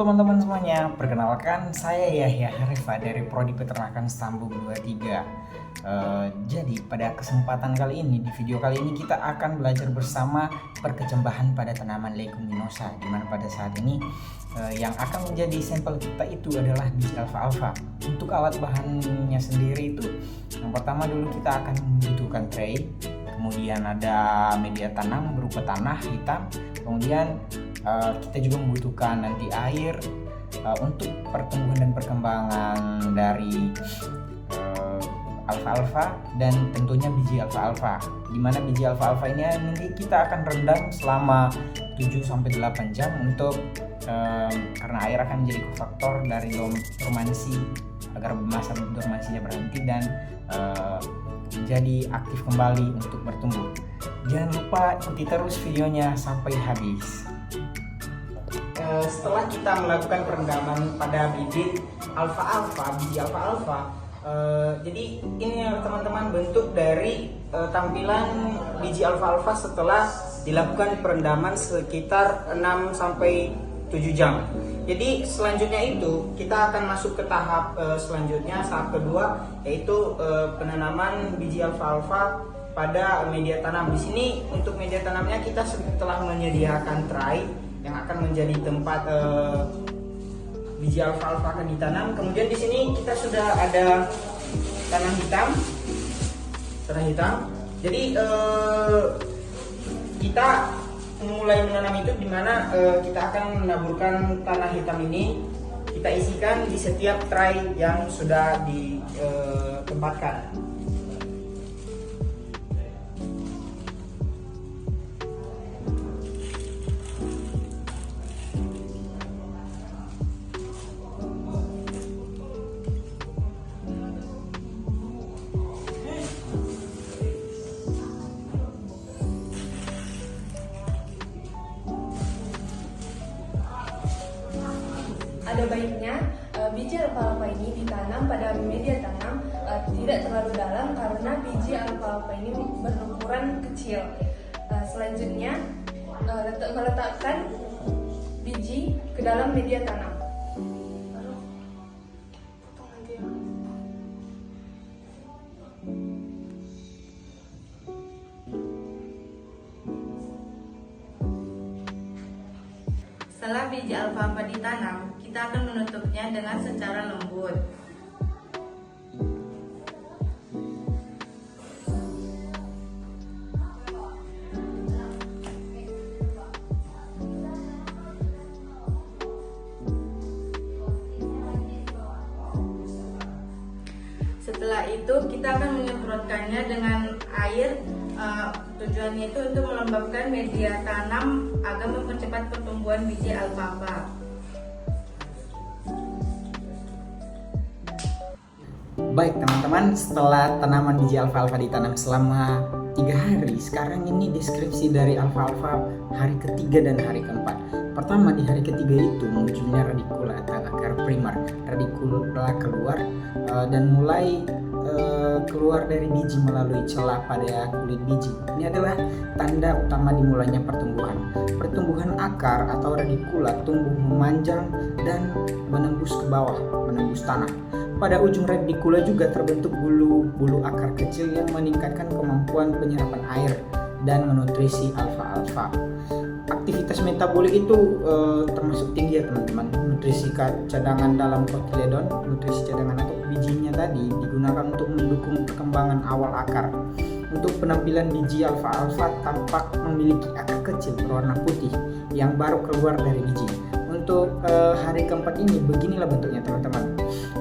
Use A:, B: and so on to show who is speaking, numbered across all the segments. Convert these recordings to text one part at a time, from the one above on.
A: teman-teman semuanya, perkenalkan saya Yahya Harifa dari Prodi Peternakan Stambuk 23. Jadi pada kesempatan kali ini, di video kali ini kita akan belajar bersama perkecambahan pada tanaman leguminosa, di mana pada saat ini yang akan menjadi sampel kita itu adalah biji alfalfa. Untuk alat bahannya sendiri itu, yang pertama dulu kita akan membutuhkan tray, kemudian ada media tanam berupa tanah hitam, kemudian kita juga membutuhkan nanti air untuk pertumbuhan dan perkembangan dari alfalfa dan tentunya biji alfalfa. Di mana biji alfalfa ini nanti kita akan rendam selama 7-8 jam untuk karena air akan menjadi kofaktor dari dormansi agar masa dormansinya berhenti dan menjadi aktif kembali untuk bertumbuh. Jangan lupa ikuti terus videonya sampai habis. Setelah kita melakukan perendaman pada biji alfalfa, jadi ini ya teman-teman bentuk dari tampilan biji alfalfa setelah dilakukan perendaman sekitar 6-7 jam. Jadi selanjutnya itu kita akan masuk ke tahap selanjutnya, tahap kedua, yaitu penanaman biji alfalfa pada media tanam. Di sini untuk media tanamnya kita setelah menyediakan tray yang akan menjadi tempat biji alfalfa akan ditanam. Kemudian di sini kita sudah ada tanah hitam. Jadi kita mulai menanam itu dimana kita akan menaburkan tanah hitam ini, kita isikan di setiap tray yang sudah ditempatkan.
B: Ada baiknya biji alfalfa ini ditanam pada media tanam tidak terlalu dalam karena biji alfalfa ini berukuran kecil. Selanjutnya meletakkan biji ke dalam media tanam.
C: Setelah biji alfalfa ditanam, kita akan menutupnya dengan secara lembut. Setelah itu kita akan menyemprotkannya dengan air. Tujuannya itu untuk melembabkan media tanam agar mempercepat pertumbuhan biji alfalfa.
A: Baik teman-teman, setelah tanaman biji alfalfa ditanam selama 3 hari, sekarang ini deskripsi dari alfalfa hari ketiga dan hari keempat. Pertama, di hari ketiga itu munculnya radikula atau akar primer. Radikula keluar dan mulai keluar dari biji melalui celah pada kulit biji. Ini adalah tanda utama dimulainya pertumbuhan. Pertumbuhan akar atau radikula tumbuh memanjang dan menembus ke bawah, menembus tanah. Pada ujung radikula juga terbentuk bulu-bulu akar kecil yang meningkatkan kemampuan penyerapan air dan menutrisi alfalfa. Aktivitas metabolik itu termasuk tinggi ya teman-teman. Nutrisi cadangan dalam kotiledon, nutrisi cadangan atau bijinya tadi digunakan untuk mendukung perkembangan awal akar. Untuk penampilan biji alfalfa tampak memiliki akar kecil berwarna putih yang baru keluar dari biji. Untuk hari keempat ini beginilah bentuknya teman-teman.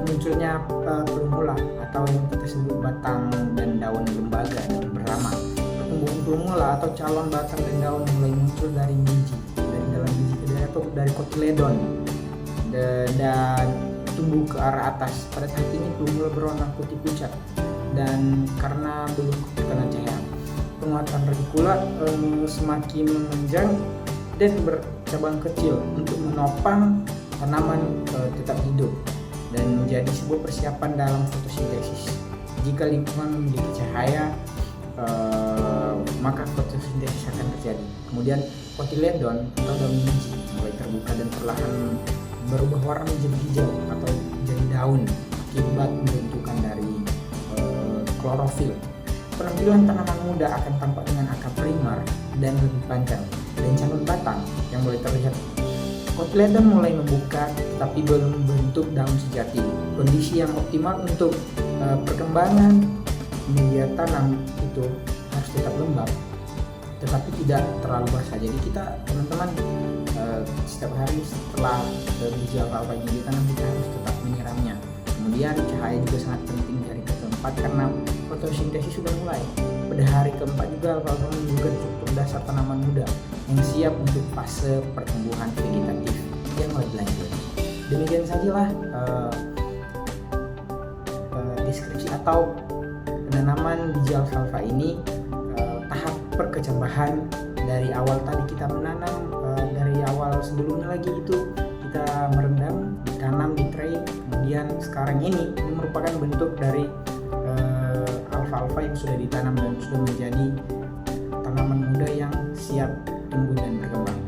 A: Munculnya plumula atau yang kita sebut batang dan daun lembaga dan beramah. Pertumbuhan plumula atau calon batang dan daun mulai muncul dari biji, dari dalam biji atau dari kotiledon dan tumbuh ke arah atas. Pada saat ini plumula berwarna putih pucat dan karena belum terkena cahaya. Penguatan radikula semakin memanjang dan bercabang kecil untuk menopang tanaman tetap hidup dan menjadi sebuah persiapan dalam fotosintesis. Jika lingkungan memiliki cahaya, maka fotosintesis akan terjadi. Kemudian kotiledon atau daun biji mulai terbuka dan perlahan berubah warna menjadi hijau atau jadi daun akibat pembentukan dari klorofil. Penampilan tanaman muda akan tampak dengan akar primer dan lebih panjang, dan calon batang yang mulai terlihat. Kotyledon mulai membuka tapi belum membentuk daun sejati. Kondisi yang optimal untuk perkembangan media tanam itu harus tetap lembab tetapi tidak terlalu basah. Jadi kita teman-teman setiap hari setelah biji alfalfa ini ditanam kita harus tetap menyiramnya. Kemudian cahaya juga sangat penting di hari keempat karena fotosintesis sudah mulai. Pada hari keempat juga alfalfa menunjukkan struktur dasar tanaman muda yang siap untuk fase pertumbuhan vegetatif yang lebih lanjut. Demikian sajalah deskripsi atau penanaman biji alfalfa ini. Tahap perkecambahan dari awal tadi kita menanam, dari awal sebelumnya lagi itu kita merendam, ditanam di tray, kemudian sekarang ini merupakan bentuk dari alfalfa yang sudah ditanam dan sudah menjadi tanaman muda yang siap tumbuh dan berkembang.